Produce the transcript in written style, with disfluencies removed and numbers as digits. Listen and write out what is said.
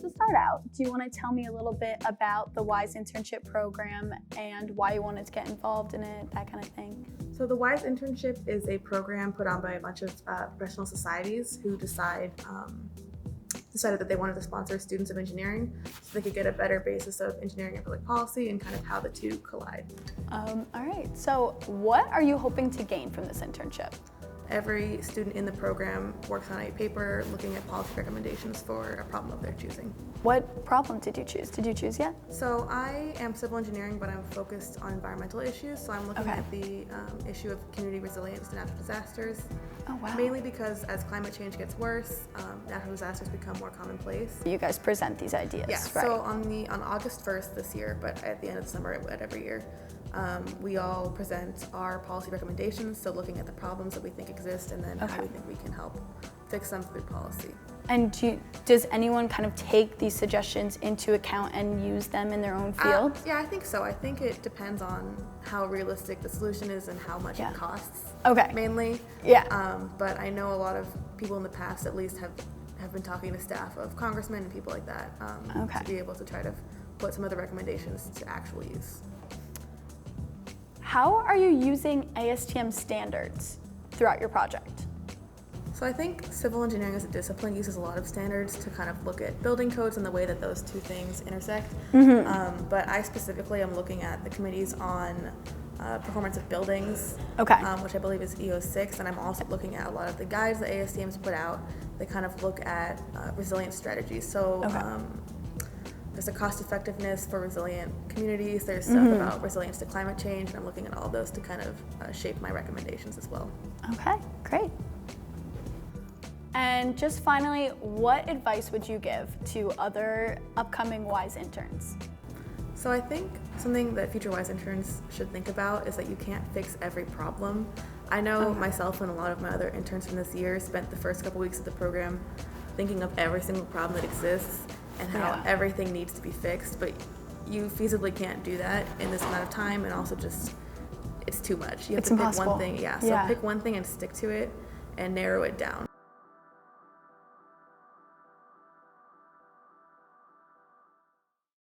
to start out, do you want to tell me a little bit about the WISE internship program and why you wanted to get involved in it, that kind of thing? So the WISE internship is a program put on by a bunch of professional societies who decided that they wanted to sponsor students of engineering so they could get a better basis of engineering and public policy and kind of how the two collide. All right, so what are you hoping to gain from this internship? Every student in the program works on a paper looking at policy recommendations for a problem of their choosing. What problem did you choose? Did you choose yet? So I am civil engineering, but I'm focused on environmental issues. So I'm looking at the issue of community resilience to natural disasters. Oh, wow. Mainly because as climate change gets worse, natural disasters become more commonplace. You guys present these ideas, Yeah, right? so on August 1st this year, but at the end of the summer at every year, we all present our policy recommendations, so looking at the problems that we think exist and then how we think we can help fix them through policy. And does anyone kind of take these suggestions into account and use them in their own field? Yeah, I think so. I think it depends on how realistic the solution is and how much it costs. Okay. Mainly. Yeah. But I know a lot of people in the past at least have been talking to staff of congressmen and people like that to be able to try to put some of the recommendations to actual use. How are you using ASTM standards throughout your project? So I think civil engineering as a discipline uses a lot of standards to kind of look at building codes and the way that those two things intersect. But I specifically am looking at the committees on performance of buildings, which I believe is EO6, and I'm also looking at a lot of the guides that ASTM's put out. They kind of look at resilience strategies. So there's a cost effectiveness for resilient communities. There's stuff about resilience to climate change, and I'm looking at all those to kind of shape my recommendations as well. Okay, great. And just finally, what advice would you give to other upcoming WISE interns? So I think something that future WISE interns should think about is that you can't fix every problem. I know myself and a lot of my other interns from this year spent the first couple weeks of the program thinking of every single problem that exists and how everything needs to be fixed, but you feasibly can't do that in this amount of time, and also just, it's too much. You have to pick one thing, so pick one thing and stick to it and narrow it down.